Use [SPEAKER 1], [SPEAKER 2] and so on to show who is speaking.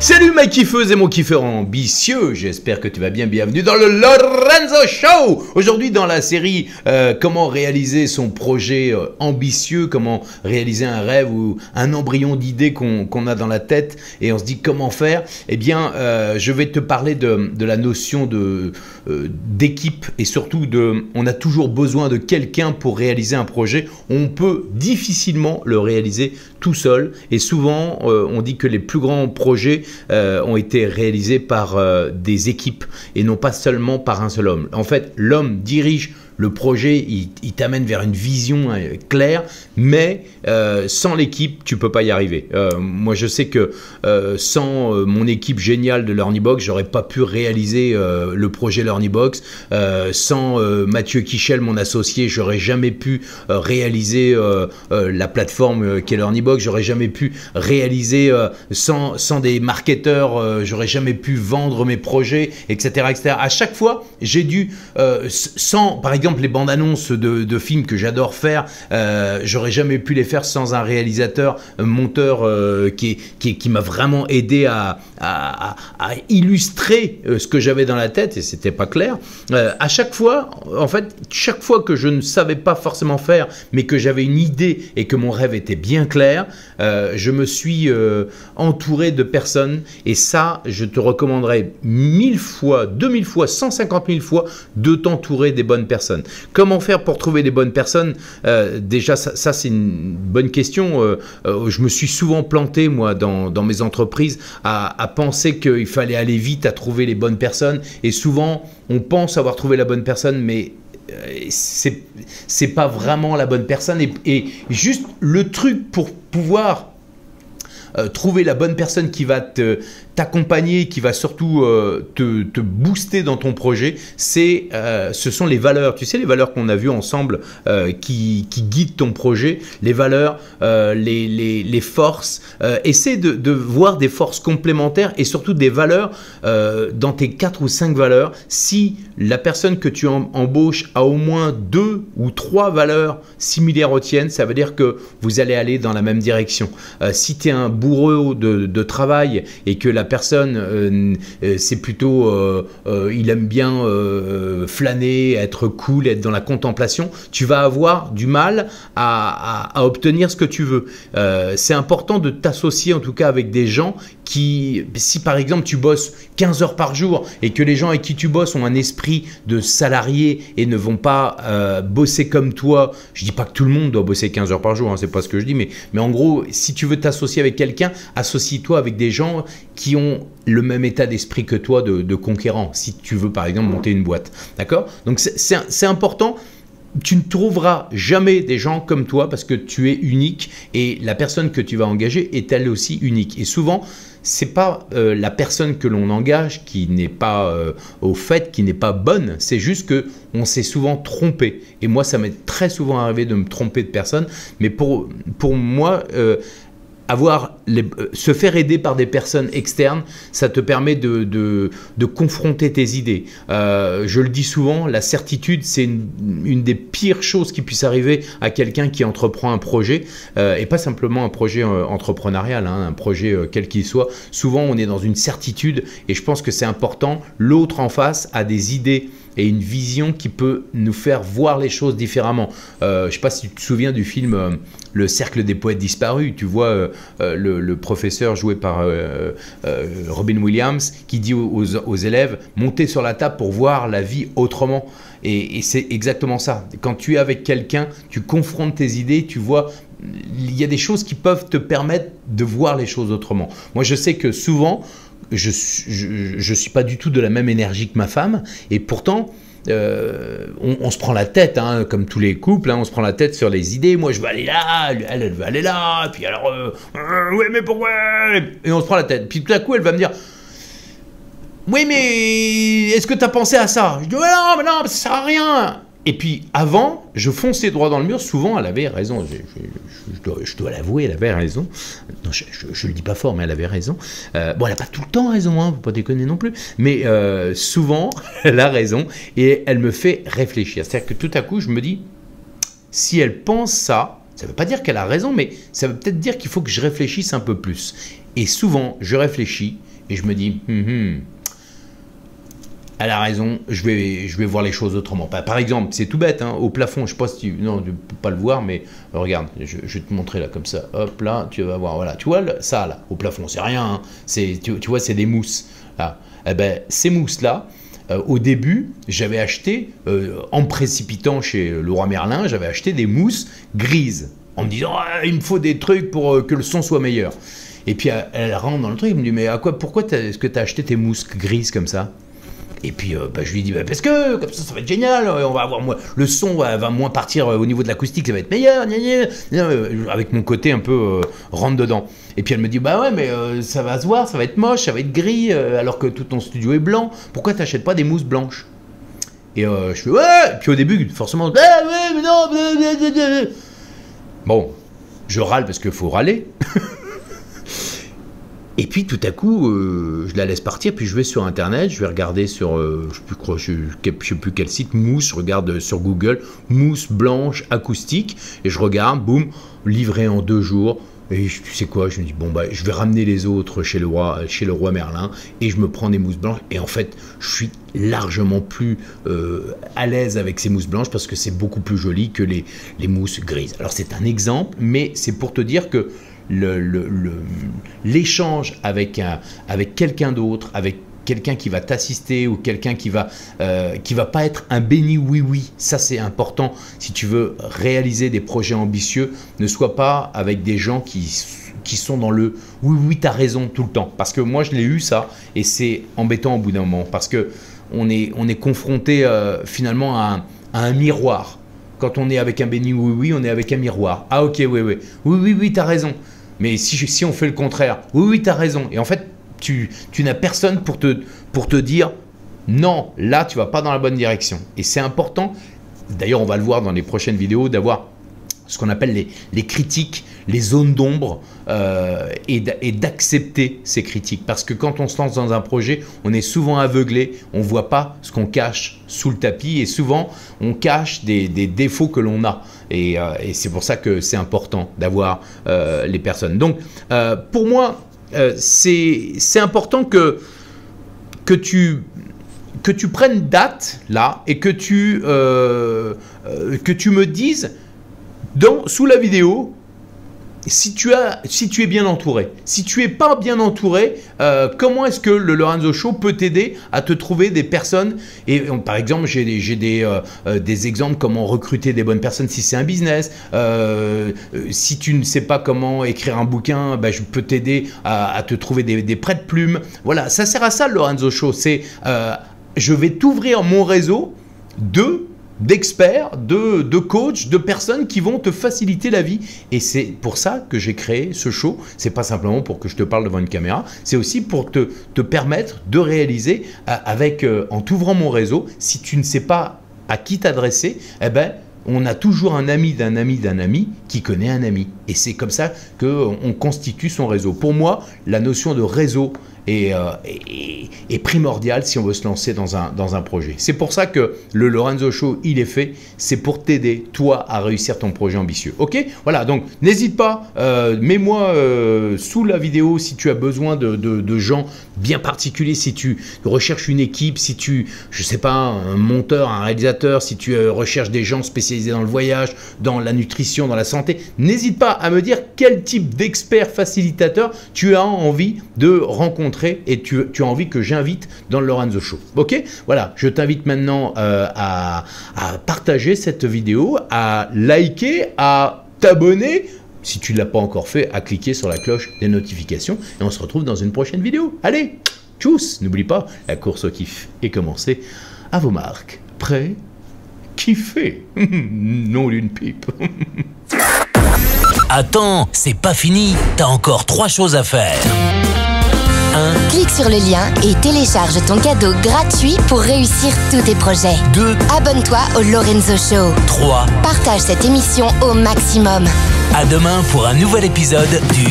[SPEAKER 1] Salut ma kiffeuse et mon kiffeur ambitieux, j'espère que tu vas bien, bienvenue dans le Lorenzo Show. Aujourd'hui dans la série comment réaliser son projet ambitieux, comment réaliser un rêve ou un embryon d'idée qu'on a dans la tête et on se dit comment faire. Eh bien je vais te parler de la notion d'équipe et surtout on a toujours besoin de quelqu'un pour réaliser un projet. On peut difficilement le réaliser tout seul et souvent on dit que les plus grands projets ont été réalisés par des équipes et non pas seulement par un seul homme. En fait, l'homme dirige le projet, il t'amène vers une vision claire, mais sans l'équipe, tu ne peux pas y arriver. Moi, je sais que sans mon équipe géniale de LearnyBox, j'aurais pas pu réaliser le projet LearnyBox. Sans Mathieu Kichel, mon associé, j'aurais jamais pu réaliser la plateforme qu'est LearnyBox. J'aurais jamais pu réaliser sans des marketeurs, j'aurais jamais pu vendre mes projets, etc., etc. À chaque fois, j'ai dû, par exemple, les bandes annonces de films que j'adore faire, j'aurais jamais pu les faire sans un réalisateur, un monteur qui m'a vraiment aidé à illustrer ce que j'avais dans la tête et c'était pas clair. À chaque fois, en fait, chaque fois que je ne savais pas forcément faire, mais que j'avais une idée et que mon rêve était bien clair, je me suis entouré de personnes et ça, je te recommanderais 1000 fois, 2000 fois, 150 000 fois de t'entourer des bonnes personnes. Comment faire pour trouver les bonnes personnes? Déjà, ça c'est une bonne question. Je me suis souvent planté, moi, dans mes entreprises, à penser qu'il fallait aller vite à trouver les bonnes personnes. Et souvent, on pense avoir trouvé la bonne personne, mais c'est pas vraiment la bonne personne. Et juste le truc pour pouvoir trouver la bonne personne qui va t'accompagner, qui va surtout te booster dans ton projet, ce sont les valeurs. Tu sais, les valeurs qu'on a vues ensemble qui guident ton projet, les valeurs, les forces. Essaie de voir des forces complémentaires et surtout des valeurs dans tes 4 ou 5 valeurs. Si la personne que tu embauches a au moins 2 ou 3 valeurs similaires aux tiennes, ça veut dire que vous allez aller dans la même direction. Si tu es un bourreau de travail et que la personne c'est plutôt il aime bien flâner, être cool, être dans la contemplation, tu vas avoir du mal à obtenir ce que tu veux. C'est important de t'associer en tout cas avec des gens qui, si par exemple tu bosses 15 heures par jour et que les gens avec qui tu bosses ont un esprit de salarié et ne vont pas bosser comme toi, je dis pas que tout le monde doit bosser 15 heures par jour, hein, c'est pas ce que je dis, mais en gros, si tu veux t'associer avec quelqu'un, associe-toi avec des gens qui ont le même état d'esprit que toi de conquérant, si tu veux par exemple monter une boîte, d'accord? Donc c'est important. Tu ne trouveras jamais des gens comme toi parce que tu es unique et la personne que tu vas engager est elle aussi unique. Et souvent, c'est pas la personne que l'on engage qui n'est pas au fait, qui n'est pas bonne. C'est juste que on s'est souvent trompé. Et moi, ça m'est très souvent arrivé de me tromper de personne. Mais pour moi, se faire aider par des personnes externes, ça te permet de confronter tes idées. Je le dis souvent, la certitude, c'est une des pires choses qui puisse arriver à quelqu'un qui entreprend un projet, et pas simplement un projet entrepreneurial, hein, un projet quel qu'il soit. Souvent, on est dans une certitude, et je pense que c'est important. L'autre en face a des idées et une vision qui peut nous faire voir les choses différemment. Je ne sais pas si tu te souviens du film Le Cercle des Poètes Disparus. Tu vois le professeur joué par Robin Williams qui dit aux élèves « Montez sur la table pour voir la vie autrement ». Et c'est exactement ça. Quand tu es avec quelqu'un, tu confrontes tes idées, tu vois, il y a des choses qui peuvent te permettre de voir les choses autrement. Moi, je sais que souvent, je suis pas du tout de la même énergie que ma femme et pourtant on se prend la tête, hein, comme tous les couples, hein, on se prend la tête sur les idées. Moi je veux aller là, elle veut aller là, et puis alors oui mais pourquoi? Et on se prend la tête, puis tout à coup elle va me dire oui mais est-ce que tu as pensé à ça? Je dis mais non, ça sert à rien. Et puis avant, je fonçais droit dans le mur. Souvent, elle avait raison. Je dois l'avouer, elle avait raison. Non, je ne le dis pas fort, mais elle avait raison. Bon, elle n'a pas tout le temps raison, hein, faut pas déconner non plus. Mais souvent, elle a raison et elle me fait réfléchir. C'est-à-dire que tout à coup, je me dis, si elle pense ça, ça ne veut pas dire qu'elle a raison, mais ça veut peut-être dire qu'il faut que je réfléchisse un peu plus. Et souvent, je réfléchis Et je me dis, elle a raison, je vais voir les choses autrement. Par exemple, c'est tout bête, hein, au plafond, je sais pas si tu... Non, tu peux pas le voir, mais regarde, je vais te montrer là, comme ça. Hop, là, tu vas voir, voilà. Tu vois, ça, là, au plafond, c'est rien. Hein, tu vois, c'est des mousses. Là. Eh ben, ces mousses-là, au début, j'avais acheté, en me précipitant chez Leroy Merlin, j'avais acheté des mousses grises, en me disant, il me faut des trucs pour que le son soit meilleur. Et puis, elle rentre dans le truc, elle me dit, mais pourquoi est-ce que tu as acheté tes mousses grises comme ça? Et puis je lui dis, parce que comme ça va être génial, on va avoir moins, le son va moins partir au niveau de l'acoustique, ça va être meilleur, avec mon côté un peu rentre dedans. Et puis elle me dit, bah ouais, mais ça va se voir, ça va être moche, ça va être gris, alors que tout ton studio est blanc, pourquoi t'achètes pas des mousses blanches? Et je fais, ouais, et puis au début, forcément, ouais, mais non, bon, je râle parce qu'il faut râler. Et puis tout à coup, je la laisse partir, puis je vais sur Internet, je vais regarder sur, je sais plus quel site, mousse, je regarde sur Google, mousse blanche acoustique, et je regarde, boum, livré en 2 jours, et tu sais quoi, je me dis, bon, bah, je vais ramener les autres chez le roi Merlin, et je me prends des mousses blanches, et en fait, je suis largement plus à l'aise avec ces mousses blanches, parce que c'est beaucoup plus joli que les mousses grises. Alors c'est un exemple, mais c'est pour te dire que l'échange avec quelqu'un d'autre, avec quelqu'un qui va t'assister ou quelqu'un qui va pas être un béni oui-oui, ça c'est important. Si tu veux réaliser des projets ambitieux, ne sois pas avec des gens qui sont dans le oui, t'as raison tout le temps. Parce que moi je l'ai eu ça et c'est embêtant au bout d'un moment parce que on est confronté finalement à un miroir. Quand on est avec un béni oui, on est avec un miroir. Ah ok, oui, t'as raison. Mais si on fait le contraire, oui, tu as raison. Et en fait, tu n'as personne pour te dire non, là, tu ne vas pas dans la bonne direction. Et c'est important, d'ailleurs, on va le voir dans les prochaines vidéos, d'avoir ce qu'on appelle les critiques, les zones d'ombre et d'accepter ces critiques. Parce que quand on se lance dans un projet, on est souvent aveuglé, on ne voit pas ce qu'on cache sous le tapis et souvent, on cache des défauts que l'on a. Et c'est pour ça que c'est important d'avoir les personnes. Donc, pour moi, c'est important que tu prennes date là et que tu me dises sous la vidéo si tu es bien entouré. Si tu n'es pas bien entouré, comment est-ce que le Lorenzo Show peut t'aider à te trouver des personnes? Et par exemple, j'ai des exemples comment recruter des bonnes personnes si c'est un business. Si tu ne sais pas comment écrire un bouquin, ben, je peux t'aider à te trouver des prête-plumes. Voilà, ça sert à ça le Lorenzo Show. C'est je vais t'ouvrir mon réseau d'experts, de coachs, de personnes qui vont te faciliter la vie. Et c'est pour ça que j'ai créé ce show. C'est pas simplement pour que je te parle devant une caméra, c'est aussi pour te permettre de réaliser en t'ouvrant mon réseau. Si tu ne sais pas à qui t'adresser, eh ben, on a toujours un ami d'un ami d'un ami qui connaît un ami. Et c'est comme ça qu'on constitue son réseau. Pour moi, la notion de réseau est primordial si on veut se lancer dans un projet. C'est pour ça que le Lorenzo Show, il est fait. C'est pour t'aider, toi, à réussir ton projet ambitieux. Ok? Voilà, donc n'hésite pas, mets-moi sous la vidéo si tu as besoin de gens bien particuliers, si tu recherches une équipe, si je sais pas, un monteur, un réalisateur, si tu recherches des gens spécialisés dans le voyage, dans la nutrition, dans la santé, n'hésite pas à me dire quel type d'expert facilitateur tu as envie de rencontrer et tu as envie que j'invite dans le Lorenzo Show. Ok? Voilà, je t'invite maintenant à partager cette vidéo, à liker, à t'abonner. Si tu ne l'as pas encore fait, à cliquer sur la cloche des notifications et on se retrouve dans une prochaine vidéo. Allez, tchuss! N'oublie pas, la course au kiff est commencée. À vos marques. Prêt? Kiffer? Non d'une pipe.
[SPEAKER 2] Attends, c'est pas fini. T'as encore 3 choses à faire. 1.
[SPEAKER 3] Clique sur le lien et télécharge ton cadeau gratuit pour réussir tous tes projets.
[SPEAKER 2] 2.
[SPEAKER 3] Abonne-toi au Lorenzo Show.
[SPEAKER 2] 3.
[SPEAKER 3] Partage cette émission au maximum.
[SPEAKER 2] À demain pour un nouvel épisode du...